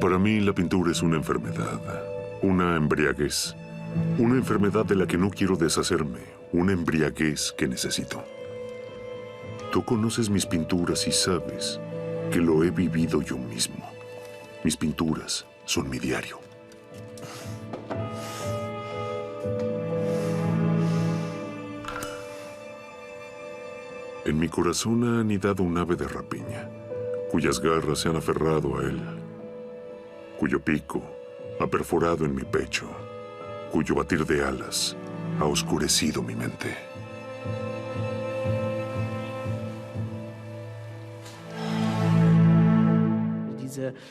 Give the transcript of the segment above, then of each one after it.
Para mí, la pintura es una enfermedad, una embriaguez, una enfermedad de la que no quiero deshacerme, una embriaguez que necesito. Tú conoces mis pinturas y sabes que lo he vivido yo mismo. Mis pinturas son mi diario. En mi corazón ha anidado un ave de rapiña, cuyas garras se han aferrado a él, cuyo pico ha perforado en mi pecho, cuyo batir de alas ha oscurecido mi mente.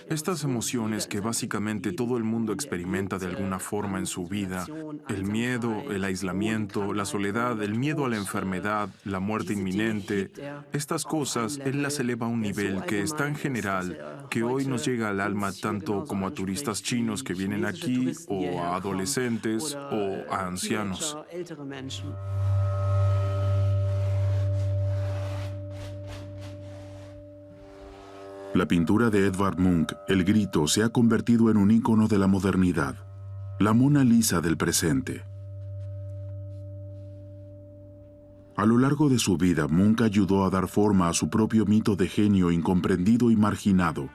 Estas emociones que básicamente todo el mundo experimenta de alguna forma en su vida, el miedo, el aislamiento, la soledad, el miedo a la enfermedad, la muerte inminente, estas cosas él las eleva a un nivel que es tan general que hoy nos llega al alma tanto como a turistas chinos que vienen aquí, o a adolescentes, o a ancianos. La pintura de Edvard Munch, El Grito, se ha convertido en un ícono de la modernidad, la Mona Lisa del presente. A lo largo de su vida, Munch ayudó a dar forma a su propio mito de genio incomprendido y marginado,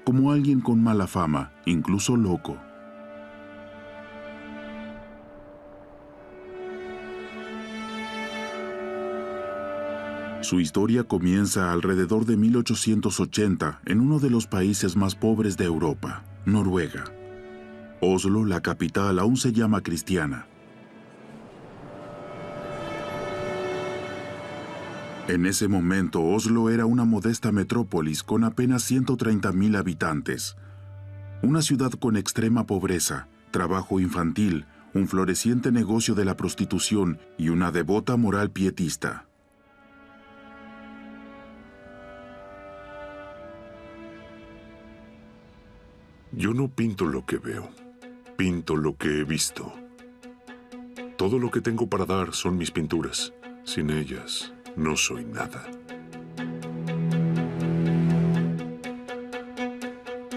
como alguien con mala fama, incluso loco. Su historia comienza alrededor de 1880 en uno de los países más pobres de Europa, Noruega. Oslo, la capital, aún se llama cristiana. En ese momento, Oslo era una modesta metrópolis con apenas 130,000 habitantes. Una ciudad con extrema pobreza, trabajo infantil, un floreciente negocio de la prostitución y una devota moral pietista. Yo no pinto lo que veo, pinto lo que he visto. Todo lo que tengo para dar son mis pinturas. Sin ellas, no soy nada.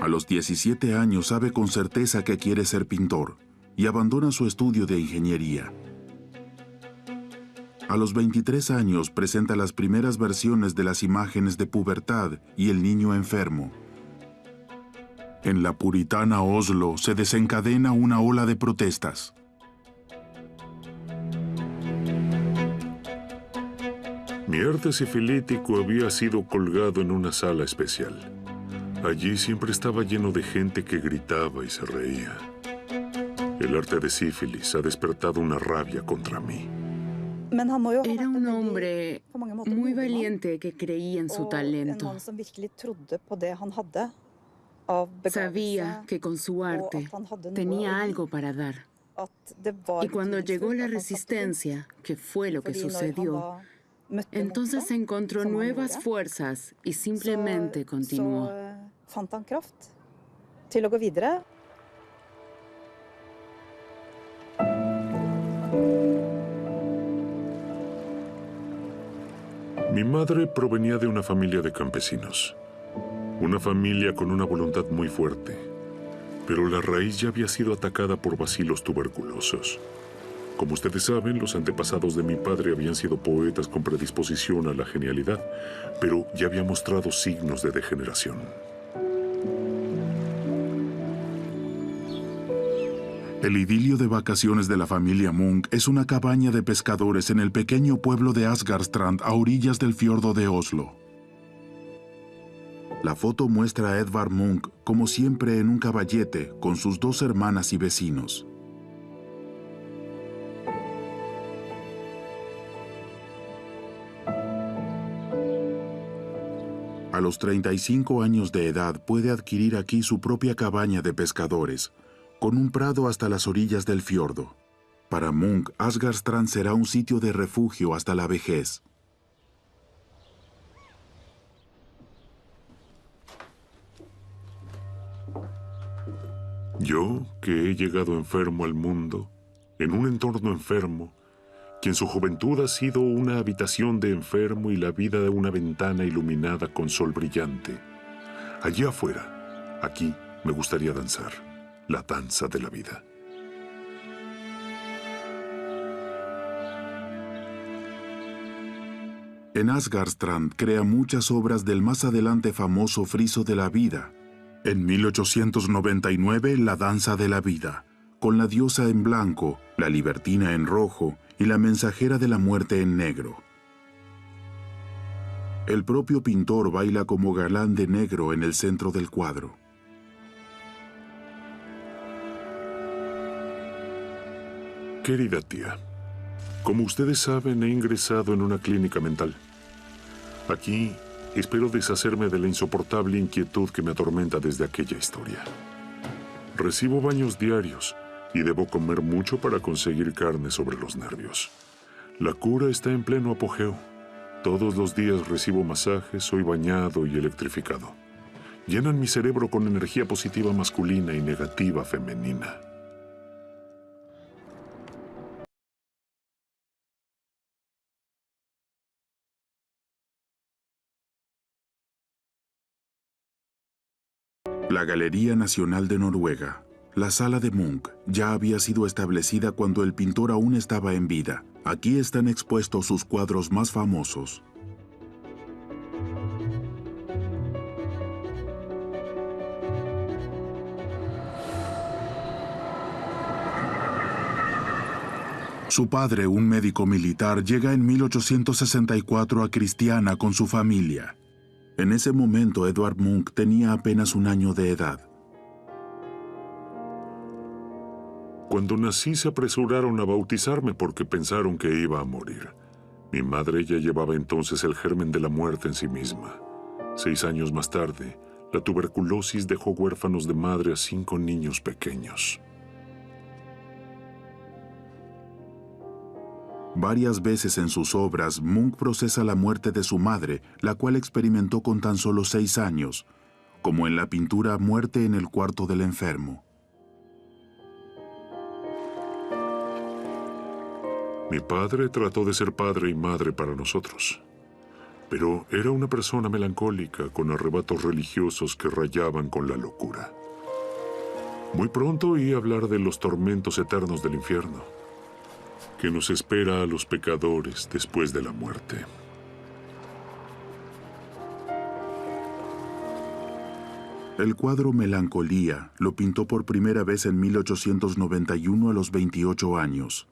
A los 17 años sabe con certeza que quiere ser pintor y abandona su estudio de ingeniería. A los 23 años presenta las primeras versiones de las imágenes de pubertad y el niño enfermo. En la puritana Oslo se desencadena una ola de protestas. Mi arte sifilítico había sido colgado en una sala especial. Allí siempre estaba lleno de gente que gritaba y se reía. El arte de sífilis ha despertado una rabia contra mí. Era un hombre muy valiente que creía en su talento. Sabía que con su arte tenía algo para dar. Y cuando llegó la resistencia, que fue lo que sucedió, entonces encontró nuevas fuerzas y simplemente continuó. Mi madre provenía de una familia de campesinos. Una familia con una voluntad muy fuerte, pero la raíz ya había sido atacada por bacilos tuberculosos. Como ustedes saben, los antepasados de mi padre habían sido poetas con predisposición a la genialidad, pero ya había mostrado signos de degeneración. El idilio de vacaciones de la familia Munch es una cabaña de pescadores en el pequeño pueblo de Asgardstrand, a orillas del fiordo de Oslo. La foto muestra a Edvard Munch, como siempre, en un caballete, con sus dos hermanas y vecinos. A los 35 años de edad puede adquirir aquí su propia cabaña de pescadores, con un prado hasta las orillas del fiordo. Para Munch, Asgardstrand será un sitio de refugio hasta la vejez. Yo, que he llegado enfermo al mundo, en un entorno enfermo, que en su juventud ha sido una habitación de enfermo y la vida de una ventana iluminada con sol brillante. Allí afuera, aquí, me gustaría danzar, la danza de la vida. En Asgardstrand crea muchas obras del más adelante famoso friso de la vida. En 1899, La danza de la vida, con la diosa en blanco, la libertina en rojo y la mensajera de la muerte en negro. El propio pintor baila como galán de negro en el centro del cuadro. Querida tía, como ustedes saben, he ingresado en una clínica mental. Aquí espero deshacerme de la insoportable inquietud que me atormenta desde aquella historia. Recibo baños diarios y debo comer mucho para conseguir carne sobre los nervios. La cura está en pleno apogeo. Todos los días recibo masajes, soy bañado y electrificado. Llenan mi cerebro con energía positiva masculina y negativa femenina. La Galería Nacional de Noruega, la sala de Munch, ya había sido establecida cuando el pintor aún estaba en vida. Aquí están expuestos sus cuadros más famosos. Su padre, un médico militar, llega en 1864 a Cristiana con su familia. En ese momento, Edvard Munch tenía apenas un año de edad. Cuando nací se apresuraron a bautizarme porque pensaron que iba a morir. Mi madre ya llevaba entonces el germen de la muerte en sí misma. 6 años más tarde, la tuberculosis dejó huérfanos de madre a 5 niños pequeños. Varias veces en sus obras, Munch procesa la muerte de su madre, la cual experimentó con tan solo 6 años, como en la pintura Muerte en el cuarto del enfermo. Mi padre trató de ser padre y madre para nosotros, pero era una persona melancólica con arrebatos religiosos que rayaban con la locura. Muy pronto oí hablar de los tormentos eternos del infierno, que nos espera a los pecadores después de la muerte. El cuadro Melancolía lo pintó por primera vez en 1891 a los 28 años.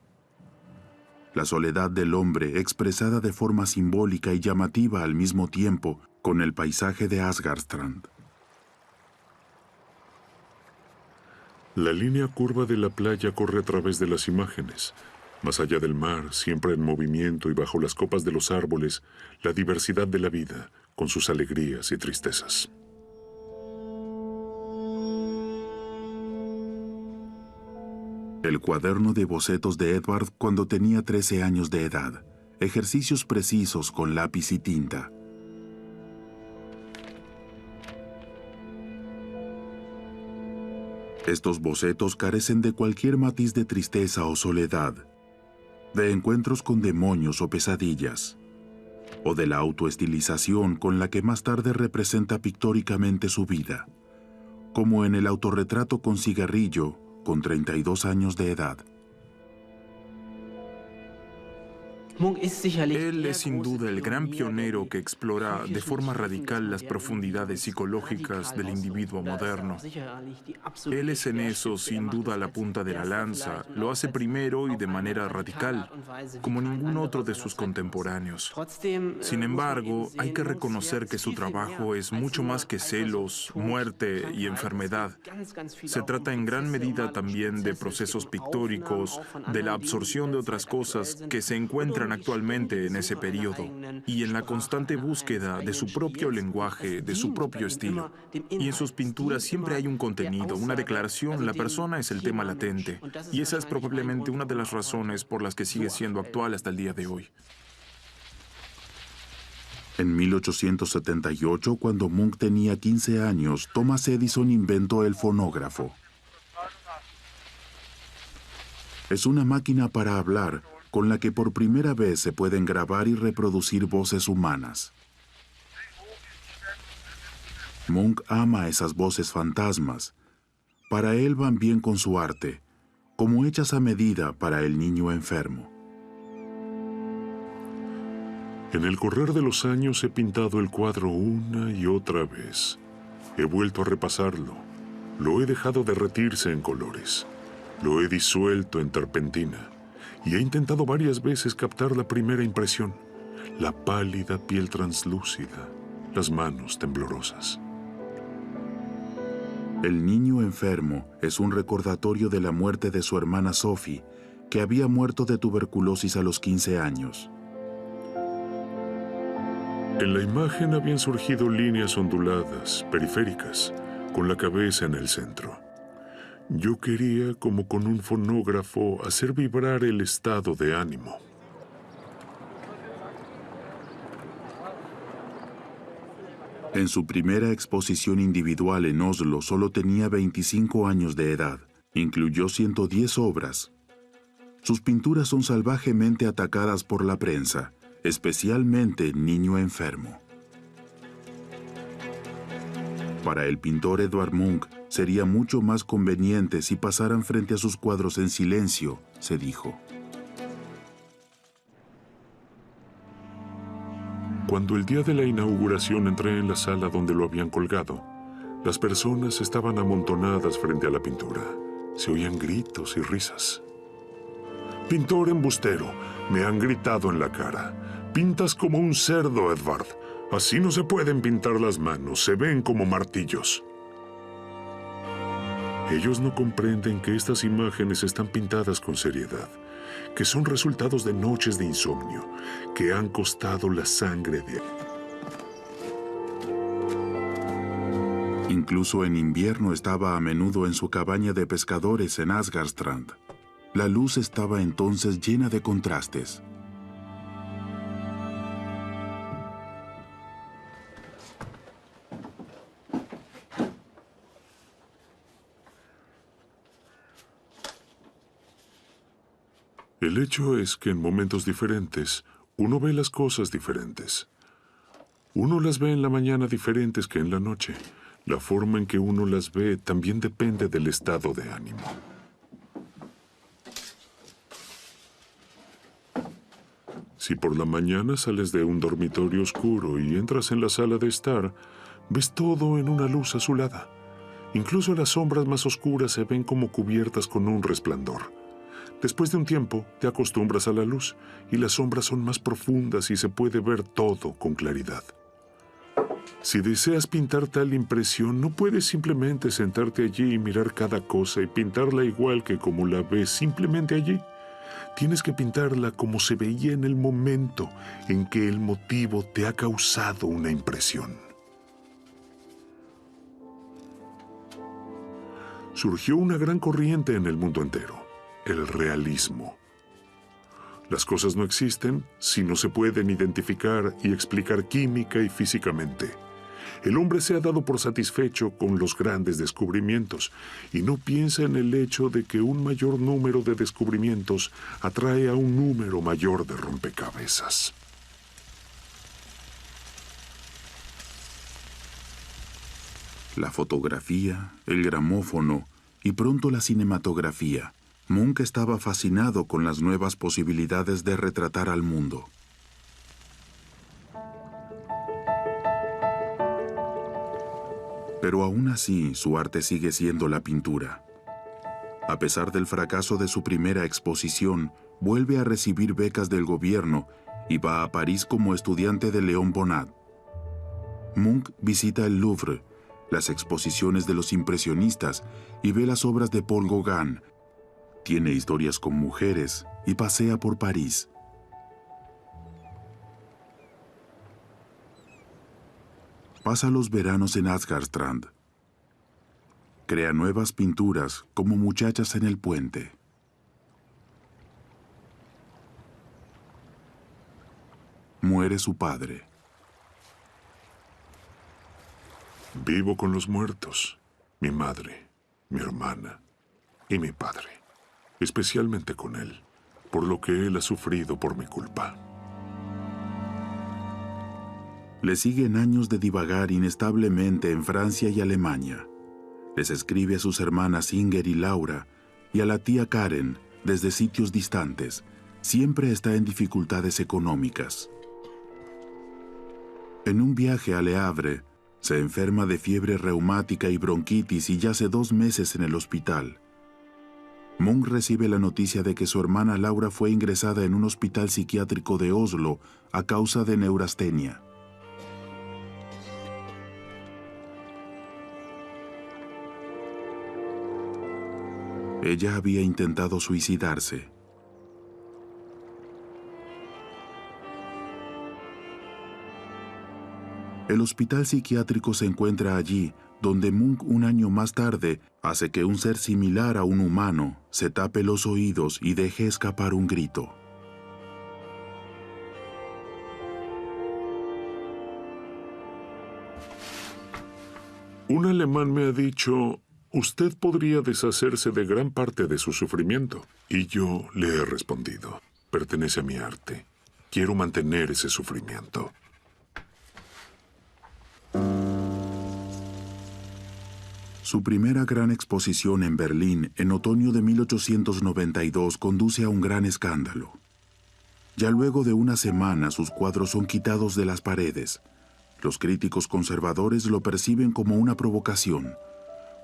La soledad del hombre expresada de forma simbólica y llamativa al mismo tiempo con el paisaje de Asgardstrand. La línea curva de la playa corre a través de las imágenes. Más allá del mar, siempre en movimiento y bajo las copas de los árboles, la diversidad de la vida, con sus alegrías y tristezas. El cuaderno de bocetos de Edvard cuando tenía 13 años de edad. Ejercicios precisos con lápiz y tinta. Estos bocetos carecen de cualquier matiz de tristeza o soledad, de encuentros con demonios o pesadillas, o de la autoestilización con la que más tarde representa pictóricamente su vida, como en el autorretrato con cigarrillo, con 32 años de edad. Él es sin duda el gran pionero que explora de forma radical las profundidades psicológicas del individuo moderno. Él es en eso sin duda la punta de la lanza, lo hace primero y de manera radical, como ningún otro de sus contemporáneos. Sin embargo, hay que reconocer que su trabajo es mucho más que celos, muerte y enfermedad. Se trata en gran medida también de procesos pictóricos, de la absorción de otras cosas que se encuentran actualmente en ese periodo y en la constante búsqueda de su propio lenguaje, de su propio estilo. Y en sus pinturas siempre hay un contenido, una declaración, la persona es el tema latente. Y esa es probablemente una de las razones por las que sigue siendo actual hasta el día de hoy. En 1878, cuando Munch tenía 15 años, Thomas Edison inventó el fonógrafo. Es una máquina para hablar con la que por primera vez se pueden grabar y reproducir voces humanas. Munch ama esas voces fantasmas. Para él van bien con su arte, como hechas a medida para el niño enfermo. En el correr de los años he pintado el cuadro una y otra vez. He vuelto a repasarlo. Lo he dejado derretirse en colores. Lo he disuelto en turpentina. Y he intentado varias veces captar la primera impresión. La pálida piel translúcida, las manos temblorosas. El niño enfermo es un recordatorio de la muerte de su hermana Sophie, que había muerto de tuberculosis a los 15 años. En la imagen habían surgido líneas onduladas, periféricas, con la cabeza en el centro. Yo quería, como con un fonógrafo, hacer vibrar el estado de ánimo. En su primera exposición individual en Oslo solo tenía 25 años de edad. Incluyó 110 obras. Sus pinturas son salvajemente atacadas por la prensa, especialmente Niño enfermo. Para el pintor Edvard Munch sería mucho más conveniente si pasaran frente a sus cuadros en silencio, se dijo. Cuando el día de la inauguración entré en la sala donde lo habían colgado, las personas estaban amontonadas frente a la pintura. Se oían gritos y risas. «Pintor embustero», me han gritado en la cara. «Pintas como un cerdo, Edvard. Así no se pueden pintar las manos, se ven como martillos». Ellos no comprenden que estas imágenes están pintadas con seriedad, que son resultados de noches de insomnio, que han costado la sangre de... Incluso en invierno estaba a menudo en su cabaña de pescadores en Asgardstrand. La luz estaba entonces llena de contrastes. El hecho es que en momentos diferentes, uno ve las cosas diferentes. Uno las ve en la mañana diferentes que en la noche. La forma en que uno las ve también depende del estado de ánimo. Si por la mañana sales de un dormitorio oscuro y entras en la sala de estar, ves todo en una luz azulada. Incluso las sombras más oscuras se ven como cubiertas con un resplandor. Después de un tiempo, te acostumbras a la luz y las sombras son más profundas y se puede ver todo con claridad. Si deseas pintar tal impresión, no puedes simplemente sentarte allí y mirar cada cosa y pintarla igual que como la ves simplemente allí. Tienes que pintarla como se veía en el momento en que el motivo te ha causado una impresión. Surgió una gran corriente en el mundo entero. El realismo. Las cosas no existen si no se pueden identificar y explicar química y físicamente. El hombre se ha dado por satisfecho con los grandes descubrimientos y no piensa en el hecho de que un mayor número de descubrimientos atrae a un número mayor de rompecabezas. La fotografía, el gramófono y pronto la cinematografía. Munch estaba fascinado con las nuevas posibilidades de retratar al mundo. Pero aún así, su arte sigue siendo la pintura. A pesar del fracaso de su primera exposición, vuelve a recibir becas del gobierno y va a París como estudiante de Léon Bonnat. Munch visita el Louvre, las exposiciones de los impresionistas y ve las obras de Paul Gauguin. Tiene historias con mujeres y pasea por París. Pasa los veranos en Asgardstrand. Crea nuevas pinturas como Muchachas en el puente. Muere su padre. Vivo con los muertos, mi madre, mi hermana y mi padre. especialmente con él, por lo que él ha sufrido por mi culpa. Le siguen años de divagar inestablemente en Francia y Alemania. Les escribe a sus hermanas Inger y Laura y a la tía Karen desde sitios distantes. Siempre está en dificultades económicas. En un viaje a Le Havre, se enferma de fiebre reumática y bronquitis y yace 2 meses en el hospital. Munch recibe la noticia de que su hermana Laura fue ingresada en un hospital psiquiátrico de Oslo a causa de neurastenia. Ella había intentado suicidarse. El hospital psiquiátrico se encuentra allí, donde Munch un año más tarde hace que un ser similar a un humano se tape los oídos y deje escapar un grito. Un alemán me ha dicho: usted podría deshacerse de gran parte de su sufrimiento. Y yo le he respondido: pertenece a mi arte. Quiero mantener ese sufrimiento. Su primera gran exposición en Berlín en otoño de 1892 conduce a un gran escándalo. Ya luego de una semana sus cuadros son quitados de las paredes. Los críticos conservadores lo perciben como una provocación.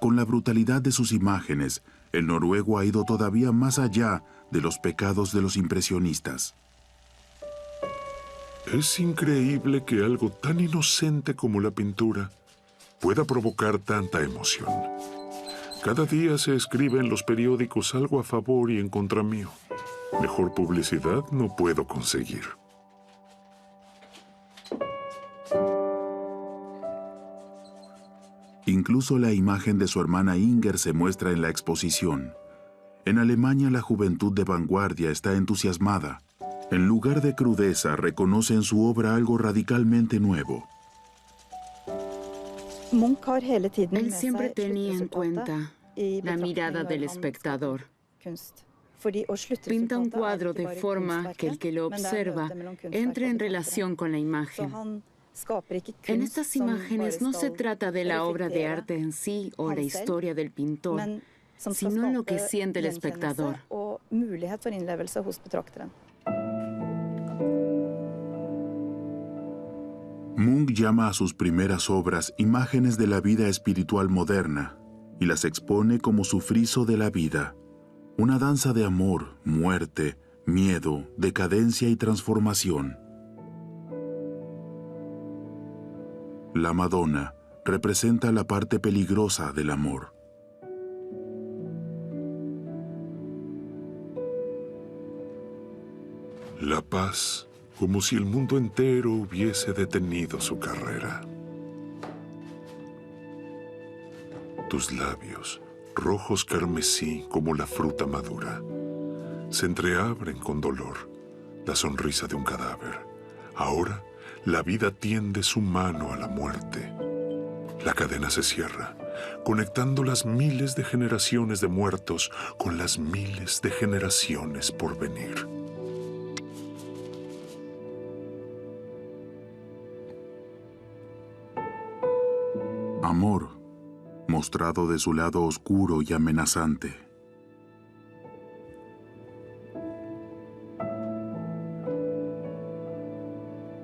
Con la brutalidad de sus imágenes, el noruego ha ido todavía más allá de los pecados de los impresionistas. Es increíble que algo tan inocente como la pintura pueda provocar tanta emoción. Cada día se escribe en los periódicos algo a favor y en contra mío. Mejor publicidad no puedo conseguir. Incluso la imagen de su hermana Inger se muestra en la exposición. En Alemania la juventud de vanguardia está entusiasmada. En lugar de crudeza, reconoce en su obra algo radicalmente nuevo. Él siempre tenía en cuenta la mirada del espectador. Pinta un cuadro de forma que el que lo observa entre en relación con la imagen. En estas imágenes no se trata de la obra de arte en sí o la historia del pintor, sino lo que siente el espectador. Munch llama a sus primeras obras imágenes de la vida espiritual moderna y las expone como su friso de la vida, una danza de amor, muerte, miedo, decadencia y transformación. La Madonna representa la parte peligrosa del amor. La paz, como si el mundo entero hubiese detenido su carrera. Tus labios, rojos carmesí como la fruta madura, se entreabren con dolor, la sonrisa de un cadáver. Ahora, la vida tiende su mano a la muerte. La cadena se cierra, conectando las miles de generaciones de muertos con las miles de generaciones por venir. Amor, mostrado de su lado oscuro y amenazante.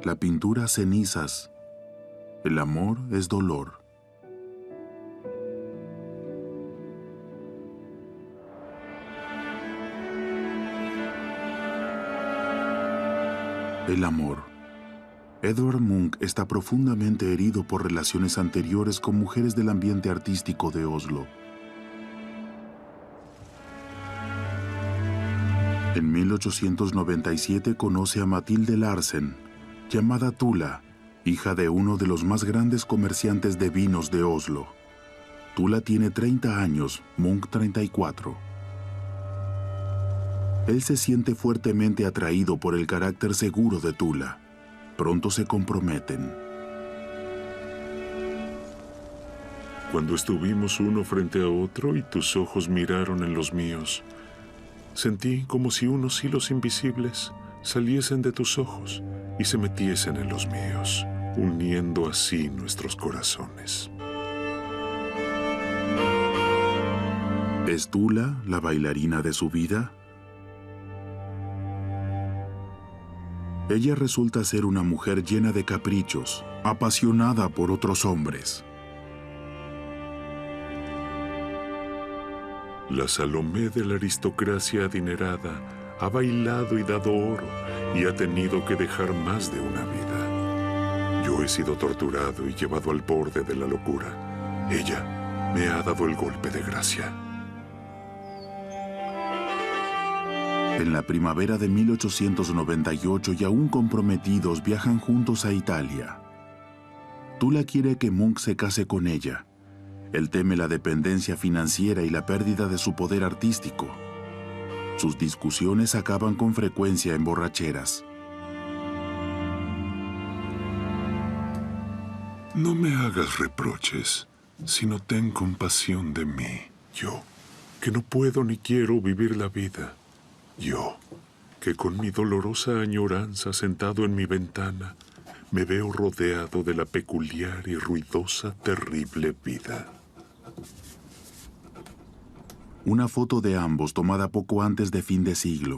La pintura cenizas. El amor es dolor. El amor. Edvard Munch está profundamente herido por relaciones anteriores con mujeres del ambiente artístico de Oslo. En 1897 conoce a Mathilde Larsen, llamada Tula, hija de uno de los más grandes comerciantes de vinos de Oslo. Tula tiene 30 años, Munch 34. Él se siente fuertemente atraído por el carácter seguro de Tula. Pronto se comprometen. Cuando estuvimos uno frente a otro y tus ojos miraron en los míos, Sentí como si unos hilos invisibles saliesen de tus ojos y se metiesen en los míos, uniendo así nuestros corazones. ¿Es Tula la bailarina de su vida? Ella resulta ser una mujer llena de caprichos, apasionada por otros hombres. La Salomé de la aristocracia adinerada ha bailado y dado oro y ha tenido que dejar más de una vida. Yo he sido torturado y llevado al borde de la locura. Ella me ha dado el golpe de gracia. En la primavera de 1898 y aún comprometidos viajan juntos a Italia. Tula quiere que Munch se case con ella. Él teme la dependencia financiera y la pérdida de su poder artístico. Sus discusiones acaban con frecuencia en borracheras. No me hagas reproches, sino ten compasión de mí. Yo, que no puedo ni quiero vivir la vida. Yo, que con mi dolorosa añoranza sentado en mi ventana, me veo rodeado de la peculiar y ruidosa, terrible vida. Una foto de ambos tomada poco antes de fin de siglo.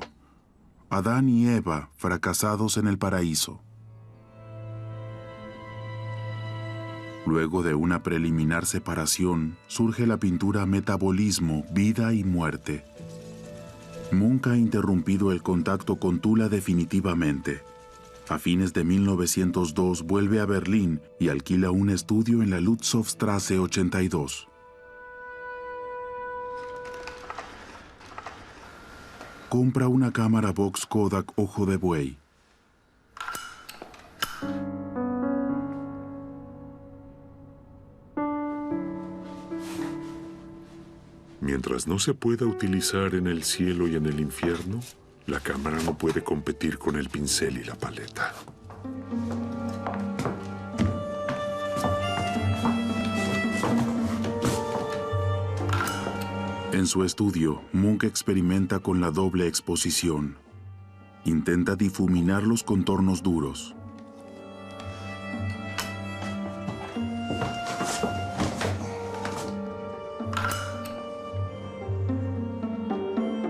Adán y Eva fracasados en el paraíso. Luego de una preliminar separación, surge la pintura Metabolismo, vida y muerte. Munch ha interrumpido el contacto con Tula definitivamente. A fines de 1902 vuelve a Berlín y alquila un estudio en la Lutzowstrasse 82. Compra una cámara Box Kodak Ojo de Buey. Mientras no se pueda utilizar en el cielo y en el infierno, la cámara no puede competir con el pincel y la paleta. En su estudio, Munch experimenta con la doble exposición. Intenta difuminar los contornos duros.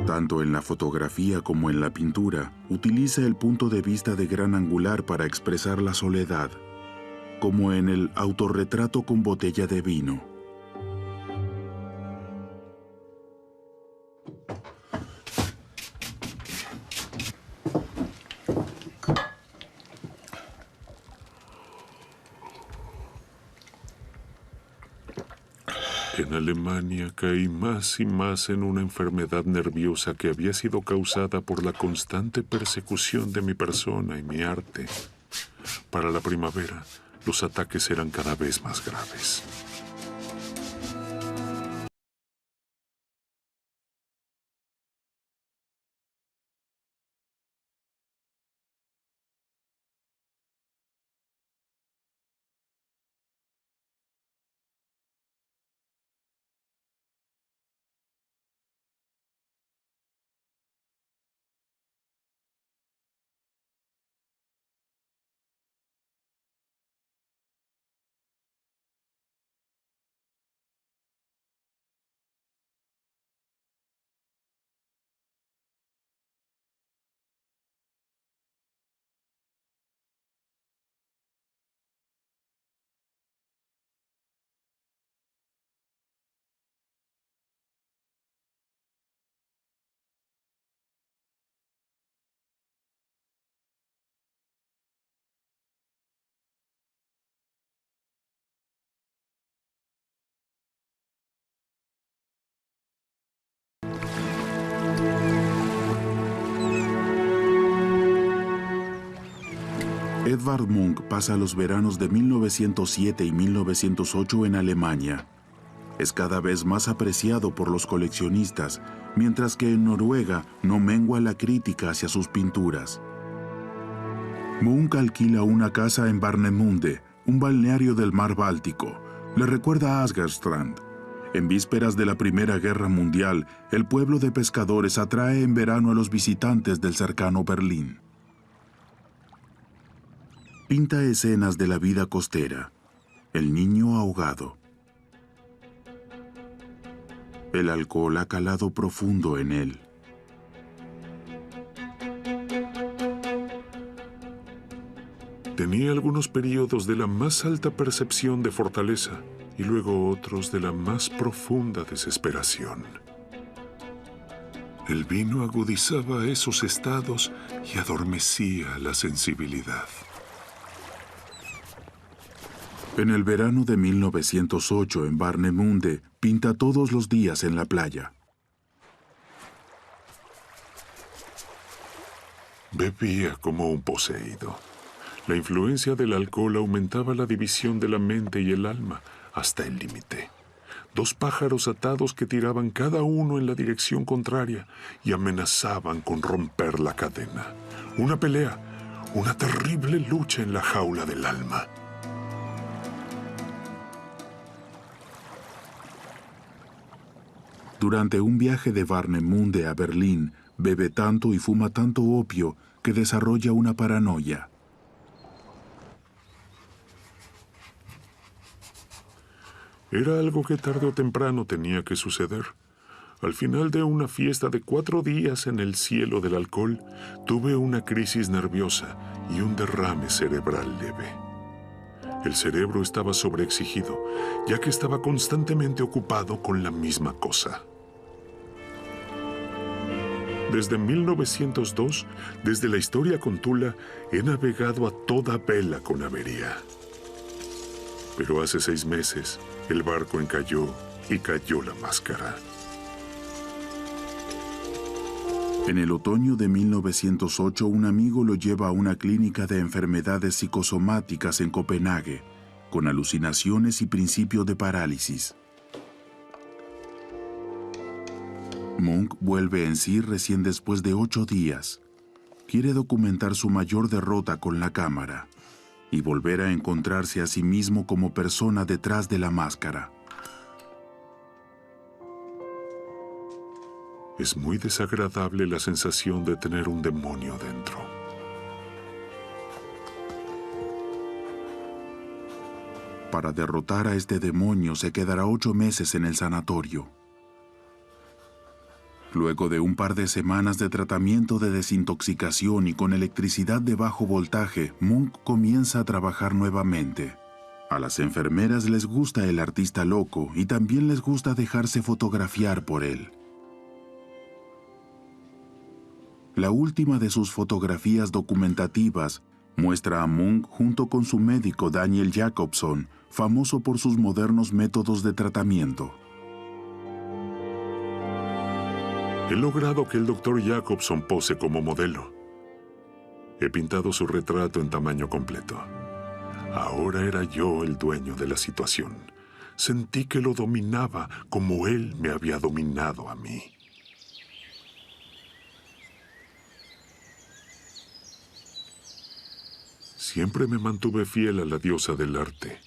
Tanto en la fotografía como en la pintura, utiliza el punto de vista de gran angular para expresar la soledad, como en el autorretrato con botella de vino. En Alemania caí más y más en una enfermedad nerviosa que había sido causada por la constante persecución de mi persona y mi arte. Para la primavera, los ataques eran cada vez más graves. Edvard Munch pasa los veranos de 1907 y 1908 en Alemania. Es cada vez más apreciado por los coleccionistas, mientras que en Noruega no mengua la crítica hacia sus pinturas. Munch alquila una casa en Warnemünde, un balneario del mar Báltico. Le recuerda a Asgerstrand. En vísperas de la Primera Guerra Mundial, el pueblo de pescadores atrae en verano a los visitantes del cercano Berlín. Pinta escenas de la vida costera. El niño ahogado. El alcohol ha calado profundo en él. Tenía algunos periodos de la más alta percepción de fortaleza y luego otros de la más profunda desesperación. El vino agudizaba esos estados y adormecía la sensibilidad. En el verano de 1908, en Warnemünde, pinta todos los días en la playa. Bebía como un poseído. La influencia del alcohol aumentaba la división de la mente y el alma hasta el límite. Dos pájaros atados que tiraban cada uno en la dirección contraria y amenazaban con romper la cadena. Una pelea, una terrible lucha en la jaula del alma. Durante un viaje de Warnemünde a Berlín, bebe tanto y fuma tanto opio que desarrolla una paranoia. Era algo que tarde o temprano tenía que suceder. Al final de una fiesta de 4 días en el cielo del alcohol, tuve una crisis nerviosa y un derrame cerebral leve. El cerebro estaba sobreexigido, ya que estaba constantemente ocupado con la misma cosa. Desde 1902, desde la historia con Tula, he navegado a toda vela con avería. Pero hace 6 meses, el barco encalló y cayó la máscara. En el otoño de 1908, un amigo lo lleva a una clínica de enfermedades psicosomáticas en Copenhague, con alucinaciones y principio de parálisis. Munch vuelve en sí recién después de 8 días. Quiere documentar su mayor derrota con la cámara y volver a encontrarse a sí mismo como persona detrás de la máscara. Es muy desagradable la sensación de tener un demonio dentro. Para derrotar a este demonio se quedará 8 meses en el sanatorio. Luego de un par de semanas de tratamiento de desintoxicación y con electricidad de bajo voltaje, Munch comienza a trabajar nuevamente. A las enfermeras les gusta el artista loco y también les gusta dejarse fotografiar por él. La última de sus fotografías documentativas muestra a Munch junto con su médico Daniel Jacobson, famoso por sus modernos métodos de tratamiento. He logrado que el Dr. Jacobson pose como modelo. He pintado su retrato en tamaño completo. Ahora era yo el dueño de la situación. Sentí que lo dominaba como él me había dominado a mí. Siempre me mantuve fiel a la diosa del arte.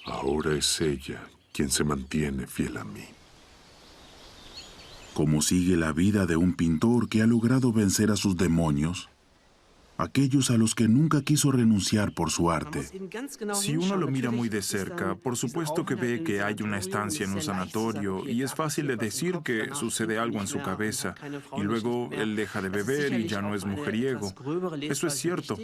Ahora es ella quien se mantiene fiel a mí. ¿Cómo sigue la vida de un pintor que ha logrado vencer a sus demonios? Aquellos a los que nunca quiso renunciar por su arte. Si uno lo mira muy de cerca, por supuesto que ve que hay una estancia en un sanatorio y es fácil de decir que sucede algo en su cabeza y luego él deja de beber y ya no es mujeriego. Eso es cierto,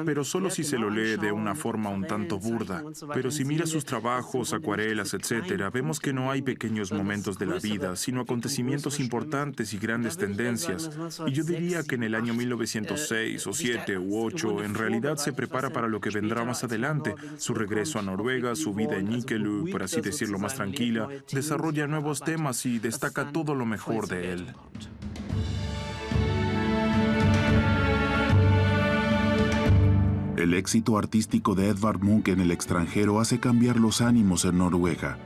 pero solo si se lo lee de una forma un tanto burda. Pero si mira sus trabajos, acuarelas, etc., vemos que no hay pequeños momentos de la vida, sino acontecimientos importantes y grandes tendencias. Y yo diría que en el año 1906 o 7 u 8, en realidad se prepara para lo que vendrá más adelante. Su regreso a Noruega, su vida en Ikelu, por así decirlo, más tranquila, desarrolla nuevos temas y destaca todo lo mejor de él. El éxito artístico de Edvard Munch en el extranjero hace cambiar los ánimos en Noruega.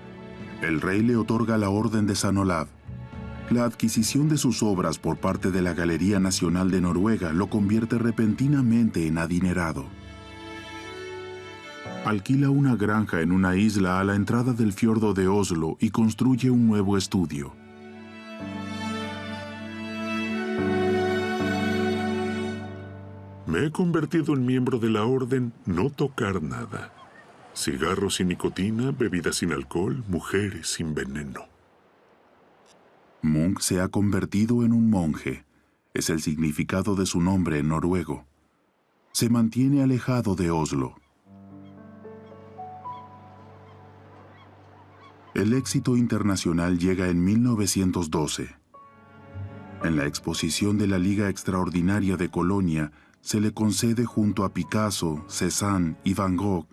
El rey le otorga la Orden de San Olav. La adquisición de sus obras por parte de la Galería Nacional de Noruega lo convierte repentinamente en adinerado. Alquila una granja en una isla a la entrada del fiordo de Oslo y construye un nuevo estudio. Me he convertido en miembro de la orden No Tocar Nada. Cigarros sin nicotina, bebidas sin alcohol, mujeres sin veneno. Munch se ha convertido en un monje. Es el significado de su nombre en noruego. Se mantiene alejado de Oslo. El éxito internacional llega en 1912. En la exposición de la Liga Extraordinaria de Colonia, se le concede junto a Picasso, Cézanne y Van Gogh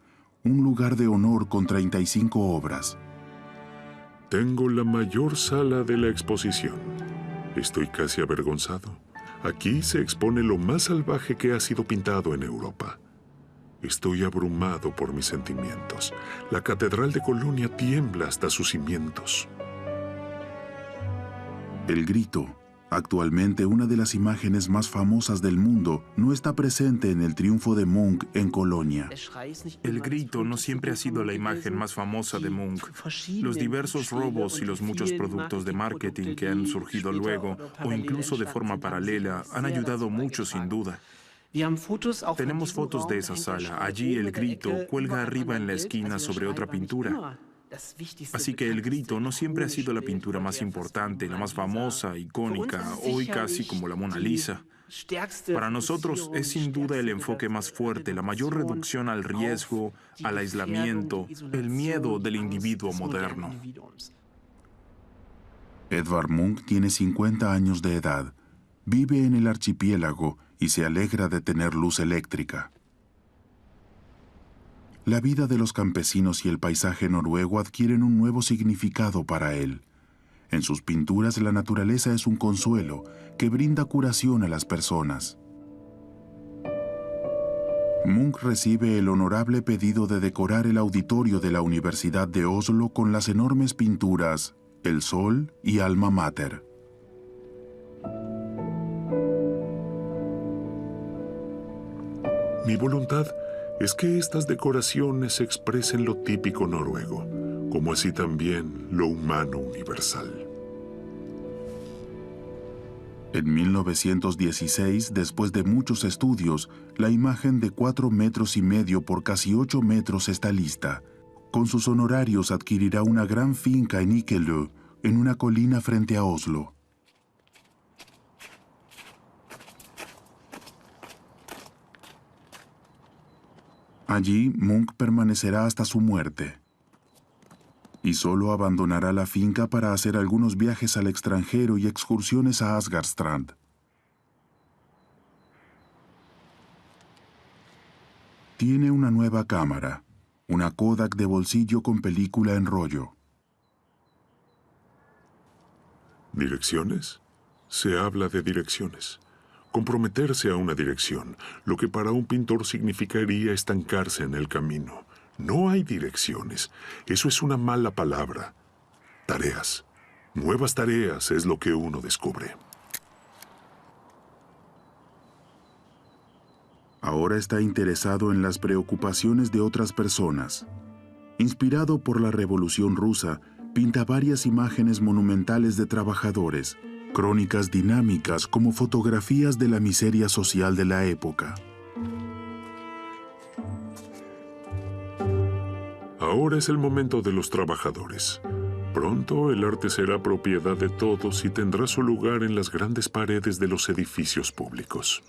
un lugar de honor con 35 obras. Tengo la mayor sala de la exposición. Estoy casi avergonzado. Aquí se expone lo más salvaje que ha sido pintado en Europa. Estoy abrumado por mis sentimientos. La Catedral de Colonia tiembla hasta sus cimientos. El grito, actualmente una de las imágenes más famosas del mundo, no está presente en el triunfo de Munch en Colonia. El grito no siempre ha sido la imagen más famosa de Munch. Los diversos robos y los muchos productos de marketing que han surgido luego, o incluso de forma paralela, han ayudado mucho sin duda. Tenemos fotos de esa sala. Allí el grito cuelga arriba en la esquina sobre otra pintura. Así que el grito no siempre ha sido la pintura más importante, la más famosa, icónica, hoy casi como la Mona Lisa. Para nosotros es sin duda el enfoque más fuerte, la mayor reducción al riesgo, al aislamiento, el miedo del individuo moderno. Edvard Munch tiene 50 años de edad, vive en el archipiélago y se alegra de tener luz eléctrica. La vida de los campesinos y el paisaje noruego adquieren un nuevo significado para él. En sus pinturas la naturaleza es un consuelo que brinda curación a las personas. Munch recibe el honorable pedido de decorar el auditorio de la Universidad de Oslo con las enormes pinturas El Sol y Alma Mater. Mi voluntad es que estas decoraciones expresen lo típico noruego, como así también lo humano universal. En 1916, después de muchos estudios, la imagen de 4,5 metros por casi 8 metros está lista. Con sus honorarios adquirirá una gran finca en Ikelu, en una colina frente a Oslo. Allí, Munch permanecerá hasta su muerte. Y solo abandonará la finca para hacer algunos viajes al extranjero y excursiones a Asgardstrand. Tiene una nueva cámara, una Kodak de bolsillo con película en rollo. ¿Direcciones? Se habla de direcciones. Comprometerse a una dirección, lo que para un pintor significaría estancarse en el camino. No hay direcciones. Eso es una mala palabra. Tareas. Nuevas tareas es lo que uno descubre. Ahora está interesado en las preocupaciones de otras personas. Inspirado por la Revolución Rusa, pinta varias imágenes monumentales de trabajadores, crónicas dinámicas como fotografías de la miseria social de la época. Ahora es el momento de los trabajadores. Pronto el arte será propiedad de todos y tendrá su lugar en las grandes paredes de los edificios públicos.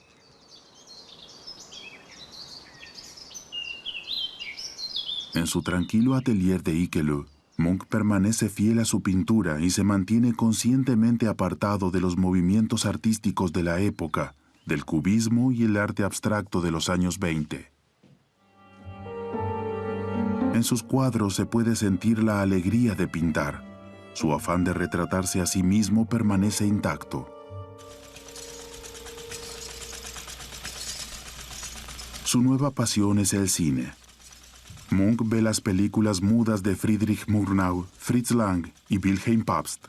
En su tranquilo atelier de Ikelu, Munch permanece fiel a su pintura y se mantiene conscientemente apartado de los movimientos artísticos de la época, del cubismo y el arte abstracto de los años 20. En sus cuadros se puede sentir la alegría de pintar. Su afán de retratarse a sí mismo permanece intacto. Su nueva pasión es el cine. Munch ve las películas mudas de Friedrich Murnau, Fritz Lang y Wilhelm Pabst.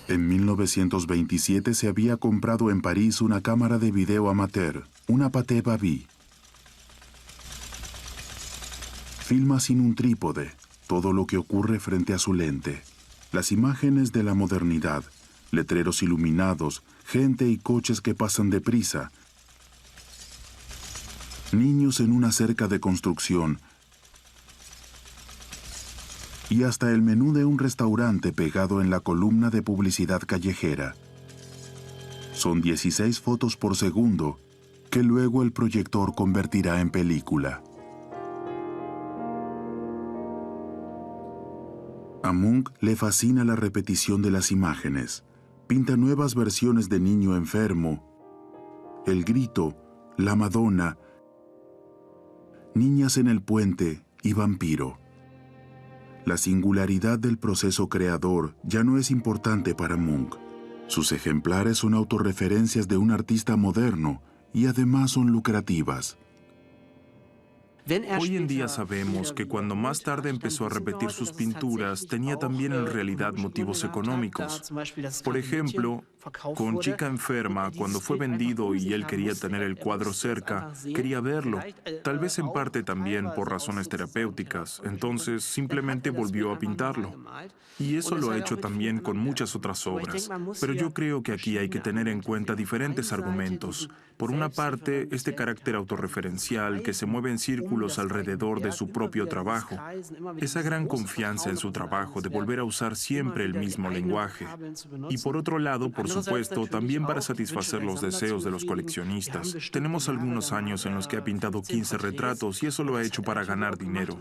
En 1927 se había comprado en París una cámara de video amateur, una Pathé Babby. Filma sin un trípode todo lo que ocurre frente a su lente. Las imágenes de la modernidad, letreros iluminados, gente y coches que pasan deprisa, niños en una cerca de construcción y hasta el menú de un restaurante pegado en la columna de publicidad callejera. Son 16 fotos por segundo que luego el proyector convertirá en película. A Munch le fascina la repetición de las imágenes. Pinta nuevas versiones de niño enfermo, el grito, la Madonna, niñas en el puente y vampiro. La singularidad del proceso creador ya no es importante para Munch. Sus ejemplares son autorreferencias de un artista moderno y además son lucrativas. Hoy en día sabemos que cuando más tarde empezó a repetir sus pinturas, tenía también en realidad motivos económicos. Por ejemplo, con Chica enferma, cuando fue vendido y él quería tener el cuadro cerca, quería verlo, tal vez en parte también por razones terapéuticas, entonces simplemente volvió a pintarlo. Y eso lo ha hecho también con muchas otras obras. Pero yo creo que aquí hay que tener en cuenta diferentes argumentos. Por una parte, este carácter autorreferencial que se mueve en círculos alrededor de su propio trabajo. Esa gran confianza en su trabajo de volver a usar siempre el mismo lenguaje. Y por otro lado, por supuesto, también para satisfacer los deseos de los coleccionistas. Tenemos algunos años en los que ha pintado 15 retratos y eso lo ha hecho para ganar dinero.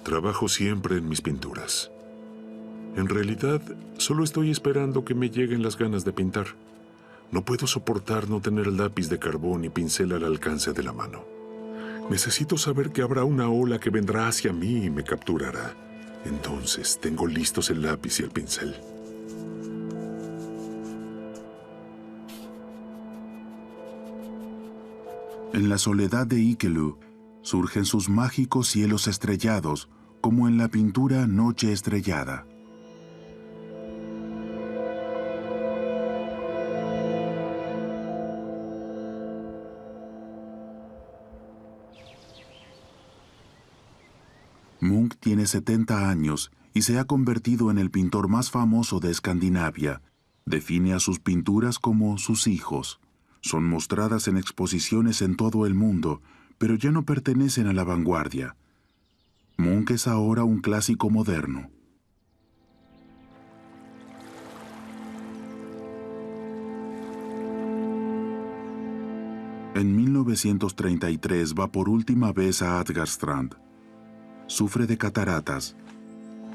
Trabajo siempre en mis pinturas. En realidad, solo estoy esperando que me lleguen las ganas de pintar. No puedo soportar no tener lápiz de carbón y pincel al alcance de la mano. Necesito saber que habrá una ola que vendrá hacia mí y me capturará. Entonces, tengo listos el lápiz y el pincel. En la soledad de Ikelu surgen sus mágicos cielos estrellados, como en la pintura Noche Estrellada. Munch tiene 70 años y se ha convertido en el pintor más famoso de Escandinavia. Define a sus pinturas como sus hijos. Son mostradas en exposiciones en todo el mundo, pero ya no pertenecen a la vanguardia. Munch es ahora un clásico moderno. En 1933 va por última vez a Adgarstrand. Sufre de cataratas.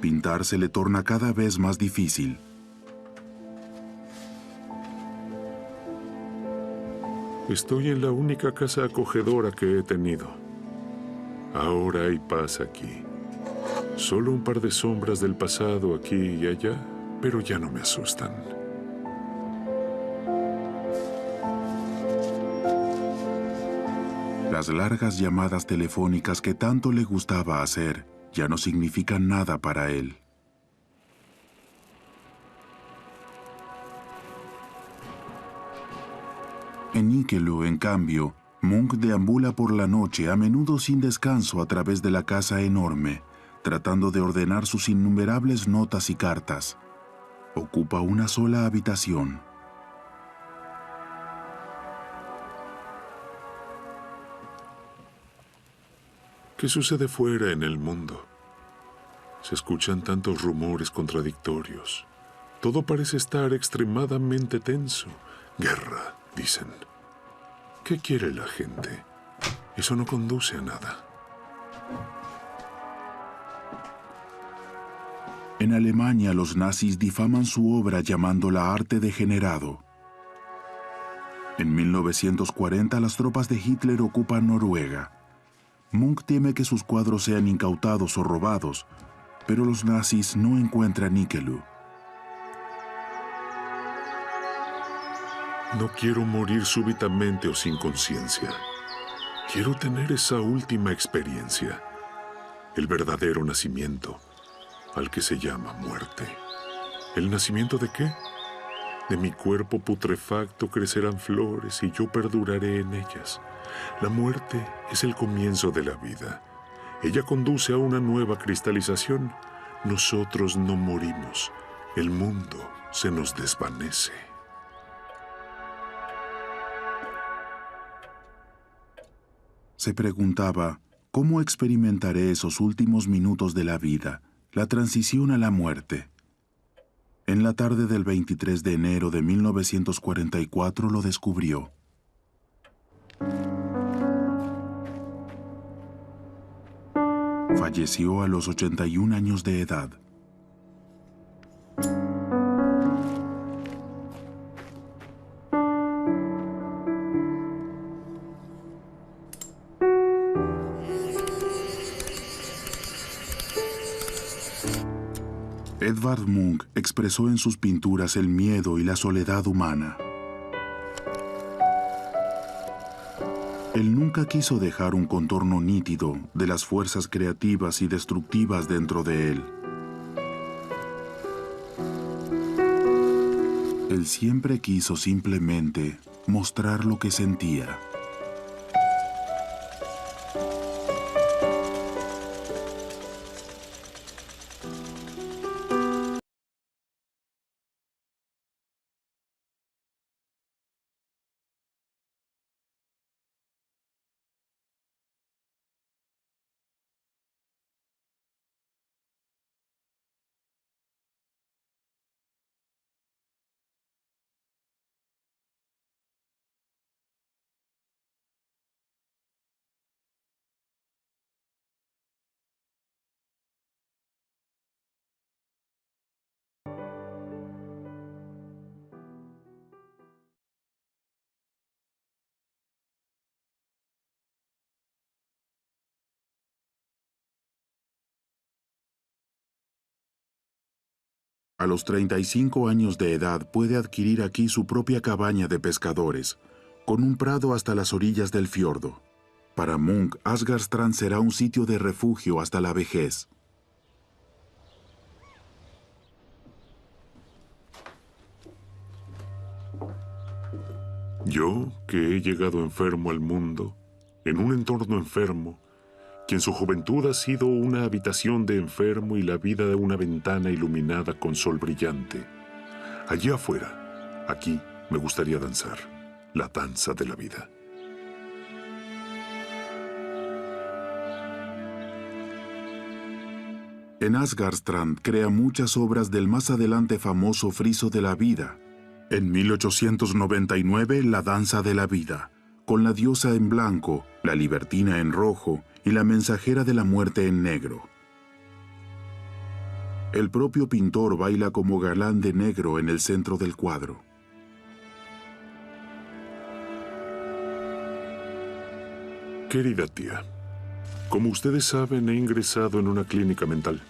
Pintar se le torna cada vez más difícil. Estoy en la única casa acogedora que he tenido. Ahora hay paz aquí. Solo un par de sombras del pasado aquí y allá, pero ya no me asustan. Las largas llamadas telefónicas que tanto le gustaba hacer ya no significan nada para él. En Ikelu, en cambio, Munch deambula por la noche, a menudo sin descanso, a través de la casa enorme, tratando de ordenar sus innumerables notas y cartas. Ocupa una sola habitación. ¿Qué sucede fuera en el mundo? Se escuchan tantos rumores contradictorios. Todo parece estar extremadamente tenso. Guerra, dicen. ¿Qué quiere la gente? Eso no conduce a nada. En Alemania, los nazis difaman su obra llamándola arte degenerado. En 1940, las tropas de Hitler ocupan Noruega. Munch teme que sus cuadros sean incautados o robados, pero los nazis no encuentran Ikelu. No quiero morir súbitamente o sin conciencia. Quiero tener esa última experiencia, el verdadero nacimiento, al que se llama muerte. ¿El nacimiento de qué? De mi cuerpo putrefacto crecerán flores y yo perduraré en ellas. La muerte es el comienzo de la vida. Ella conduce a una nueva cristalización. Nosotros no morimos. El mundo se nos desvanece. Se preguntaba, ¿cómo experimentaré esos últimos minutos de la vida, la transición a la muerte? En la tarde del 23 de enero de 1944 lo descubrió. Falleció a los 81 años de edad. Edvard Munch expresó en sus pinturas el miedo y la soledad humana. Él nunca quiso dejar un contorno nítido de las fuerzas creativas y destructivas dentro de él. Él siempre quiso simplemente mostrar lo que sentía. A los 35 años de edad puede adquirir aquí su propia cabaña de pescadores, con un prado hasta las orillas del fiordo. Para Munch, Asgardstrand será un sitio de refugio hasta la vejez. Yo, que he llegado enfermo al mundo, en un entorno enfermo, que en su juventud ha sido una habitación de enfermo y la vida de una ventana iluminada con sol brillante. Allí afuera, aquí, me gustaría danzar, la danza de la vida. En Asgardstrand crea muchas obras del más adelante famoso friso de la vida. En 1899, La danza de la vida, con la diosa en blanco, la libertina en rojo y la mensajera de la muerte en negro. El propio pintor baila como galán de negro en el centro del cuadro. Querida tía, como ustedes saben, he ingresado en una clínica mental.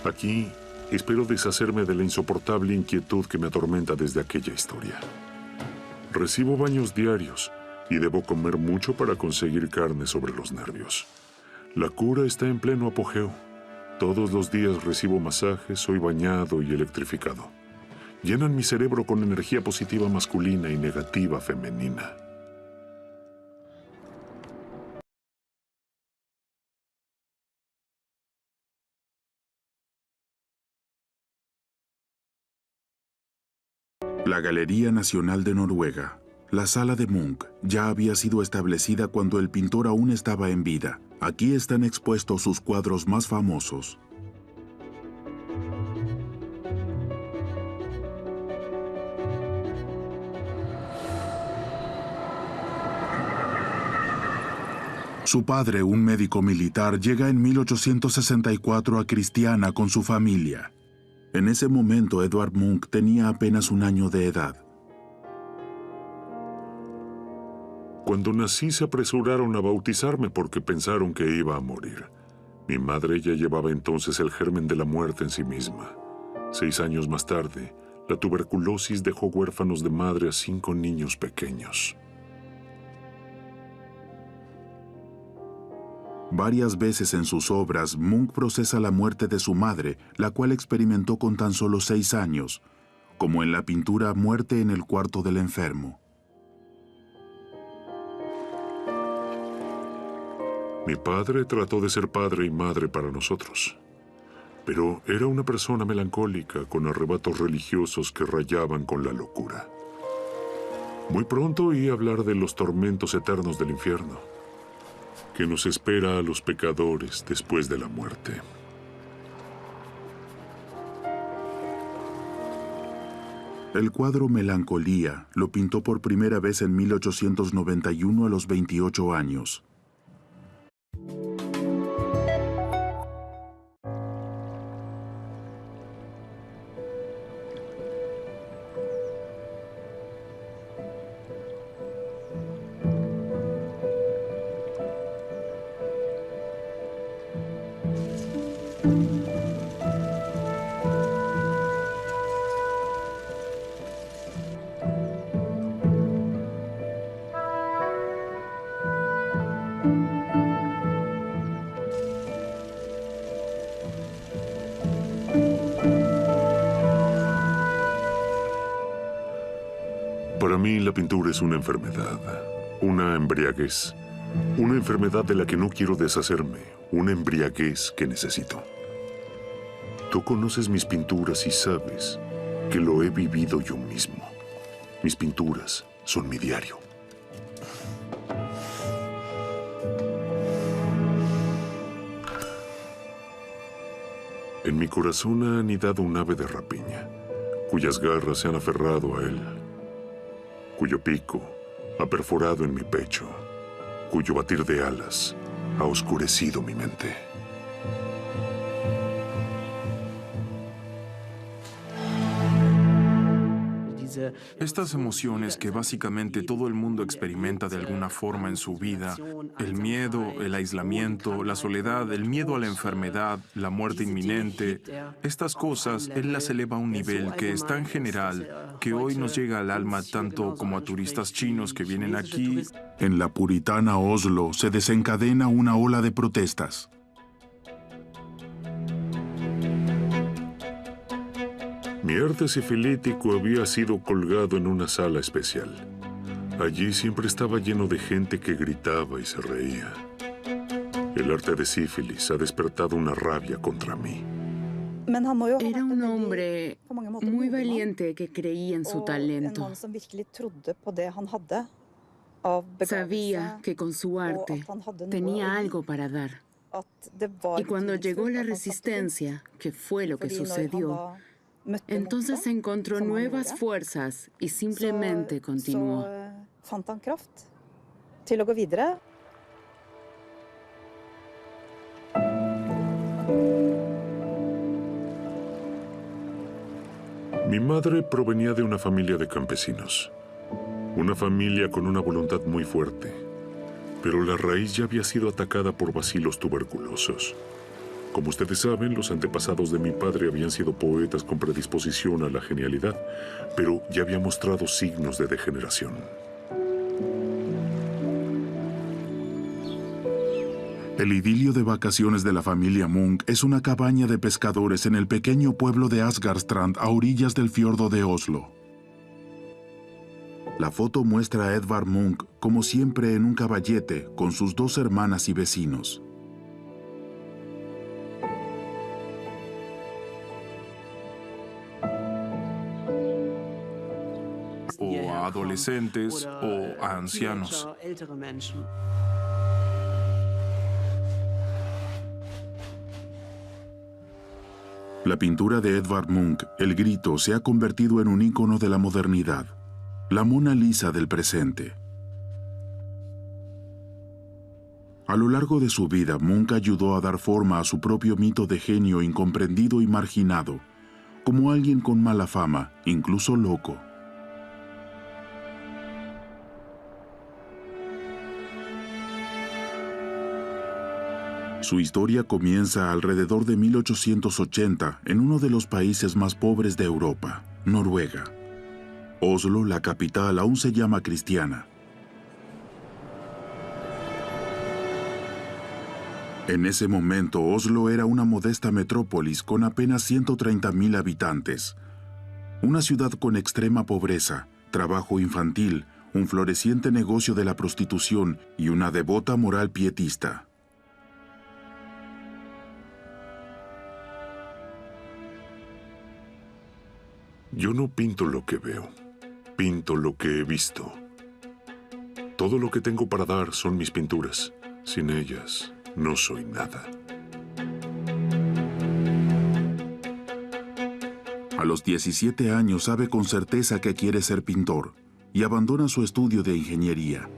Aquí espero deshacerme de la insoportable inquietud que me atormenta desde aquella historia. Recibo baños diarios y debo comer mucho para conseguir carne sobre los nervios. La cura está en pleno apogeo. Todos los días recibo masajes, soy bañado y electrificado. Llenan mi cerebro con energía positiva masculina y negativa femenina. La Galería Nacional de Noruega. La sala de Munch ya había sido establecida cuando el pintor aún estaba en vida. Aquí están expuestos sus cuadros más famosos. Su padre, un médico militar, llega en 1864 a Cristiana con su familia. En ese momento, Edvard Munch tenía apenas un año de edad. Cuando nací se apresuraron a bautizarme porque pensaron que iba a morir. Mi madre ya llevaba entonces el germen de la muerte en sí misma. 6 años más tarde, la tuberculosis dejó huérfanos de madre a 5 niños pequeños. Varias veces en sus obras, Munch procesa la muerte de su madre, la cual experimentó con tan solo 6 años, como en la pintura Muerte en el cuarto del enfermo. Mi padre trató de ser padre y madre para nosotros, pero era una persona melancólica con arrebatos religiosos que rayaban con la locura. Muy pronto oí hablar de los tormentos eternos del infierno, que nos espera a los pecadores después de la muerte. El cuadro Melancolía lo pintó por primera vez en 1891 a los 28 años. Para mí, la pintura es una enfermedad, una embriaguez, una enfermedad de la que no quiero deshacerme, una embriaguez que necesito. Tú conoces mis pinturas y sabes que lo he vivido yo mismo. Mis pinturas son mi diario. En mi corazón ha anidado un ave de rapiña, cuyas garras se han aferrado a él, cuyo pico ha perforado en mi pecho, cuyo batir de alas ha oscurecido mi mente. Estas emociones que básicamente todo el mundo experimenta de alguna forma en su vida, el miedo, el aislamiento, la soledad, el miedo a la enfermedad, la muerte inminente, estas cosas, él las eleva a un nivel que es tan general que hoy nos llega al alma tanto como a turistas chinos que vienen aquí. En la puritana Oslo se desencadena una ola de protestas. Mi arte sifilítico había sido colgado en una sala especial. Allí siempre estaba lleno de gente que gritaba y se reía. El arte de sífilis ha despertado una rabia contra mí. Era un hombre muy valiente que creía en su talento. Sabía que con su arte tenía algo para dar. Y cuando llegó la resistencia, que fue lo que sucedió, entonces encontró nuevas fuerzas y simplemente continuó. Mi madre provenía de una familia de campesinos. Una familia con una voluntad muy fuerte. Pero la raíz ya había sido atacada por bacilos tuberculosos. Como ustedes saben, los antepasados de mi padre habían sido poetas con predisposición a la genialidad, pero ya había mostrado signos de degeneración. El idilio de vacaciones de la familia Munch es una cabaña de pescadores en el pequeño pueblo de Asgardstrand a orillas del fiordo de Oslo. La foto muestra a Edvard Munch, como siempre, en un caballete con sus dos hermanas y vecinos. O a adolescentes o a ancianos. La pintura de Edvard Munch, El Grito, se ha convertido en un ícono de la modernidad, la Mona Lisa del presente. A lo largo de su vida, Munch ayudó a dar forma a su propio mito de genio incomprendido y marginado, como alguien con mala fama, incluso loco. Su historia comienza alrededor de 1880 en uno de los países más pobres de Europa, Noruega. Oslo, la capital, aún se llama cristiana. En ese momento, Oslo era una modesta metrópolis con apenas 130.000 habitantes. Una ciudad con extrema pobreza, trabajo infantil, un floreciente negocio de la prostitución y una devota moral pietista. Yo no pinto lo que veo, pinto lo que he visto. Todo lo que tengo para dar son mis pinturas. Sin ellas, no soy nada. A los 17 años sabe con certeza que quiere ser pintor y abandona su estudio de ingeniería.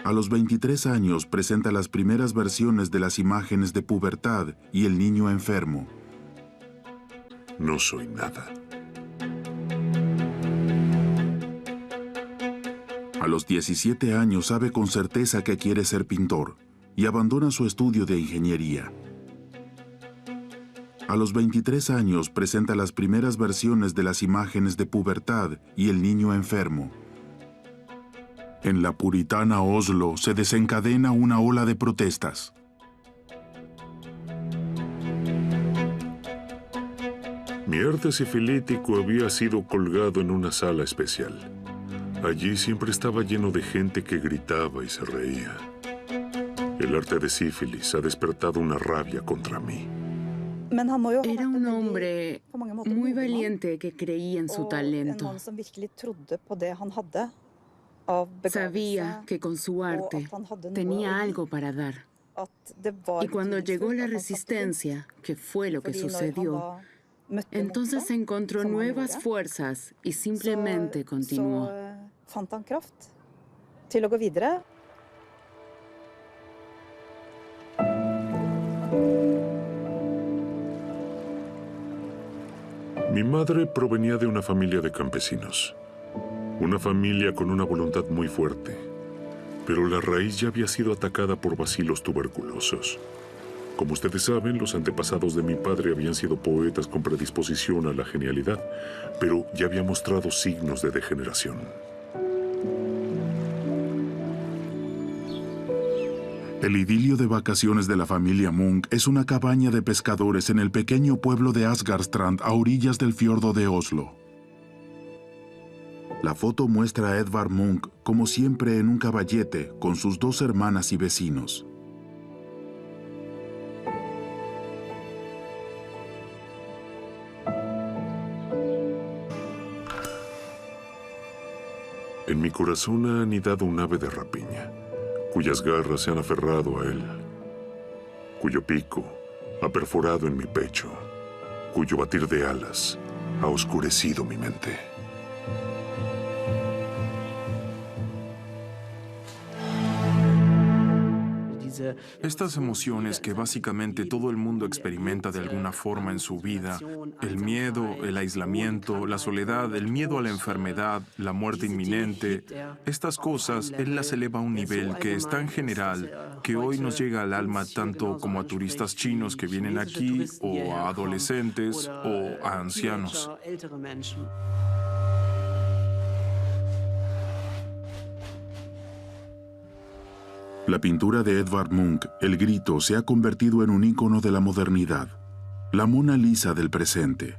A los 23 años presenta las primeras versiones de las imágenes de pubertad y el niño enfermo. No soy nada. A los 17 años sabe con certeza que quiere ser pintor y abandona su estudio de ingeniería. A los 23 años presenta las primeras versiones de las imágenes de pubertad y el niño enfermo. En la puritana Oslo se desencadena una ola de protestas. Mi arte sifilítico había sido colgado en una sala especial. Allí siempre estaba lleno de gente que gritaba y se reía. El arte de sífilis ha despertado una rabia contra mí. Era un hombre muy valiente que creía en su talento. Sabía que con su arte tenía algo para dar. Y cuando llegó la resistencia, que fue lo que sucedió, entonces encontró nuevas fuerzas y simplemente continuó. Mi madre provenía de una familia de campesinos. Una familia con una voluntad muy fuerte. Pero la raíz ya había sido atacada por bacilos tuberculosos. Como ustedes saben, los antepasados de mi padre habían sido poetas con predisposición a la genialidad, pero ya había mostrado signos de degeneración. El idilio de vacaciones de la familia Munch es una cabaña de pescadores en el pequeño pueblo de Asgardstrand a orillas del fiordo de Oslo. La foto muestra a Edvard Munch, como siempre, en un caballete con sus dos hermanas y vecinos. En mi corazón ha anidado un ave de rapiña, cuyas garras se han aferrado a él, cuyo pico ha perforado en mi pecho, cuyo batir de alas ha oscurecido mi mente. Estas emociones que básicamente todo el mundo experimenta de alguna forma en su vida, el miedo, el aislamiento, la soledad, el miedo a la enfermedad, la muerte inminente, estas cosas, él las eleva a un nivel que es tan general que hoy nos llega al alma tanto como a turistas chinos que vienen aquí, o a adolescentes, o a ancianos. La pintura de Edvard Munch, El Grito, se ha convertido en un ícono de la modernidad, la Mona Lisa del presente.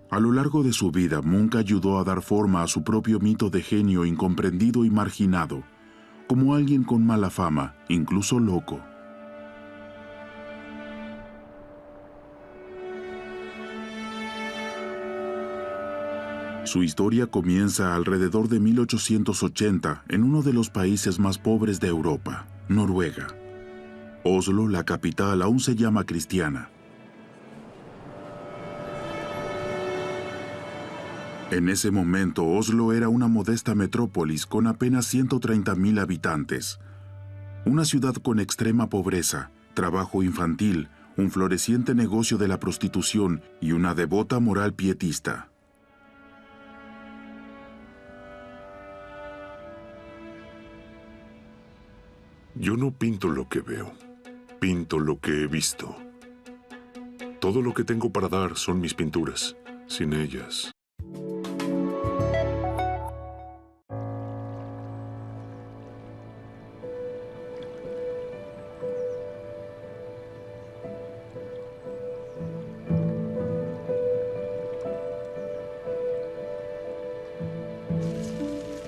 A lo largo de su vida, Munch ayudó a dar forma a su propio mito de genio incomprendido y marginado, como alguien con mala fama, incluso loco. Su historia comienza alrededor de 1880 en uno de los países más pobres de Europa, Noruega. Oslo, la capital, aún se llama cristiana. En ese momento, Oslo era una modesta metrópolis con apenas 130,000 habitantes. Una ciudad con extrema pobreza, trabajo infantil, un floreciente negocio de la prostitución y una devota moral pietista. Yo no pinto lo que veo, pinto lo que he visto. Todo lo que tengo para dar son mis pinturas. Sin ellas,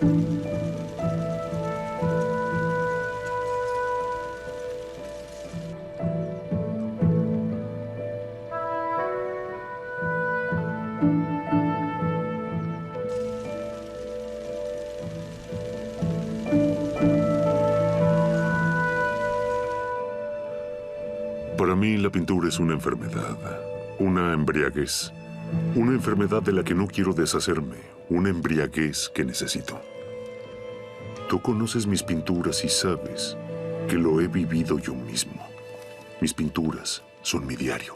Para mí, la pintura es una enfermedad, una embriaguez, una enfermedad de la que no quiero deshacerme, una embriaguez que necesito. Tú conoces mis pinturas y sabes que lo he vivido yo mismo. Mis pinturas son mi diario.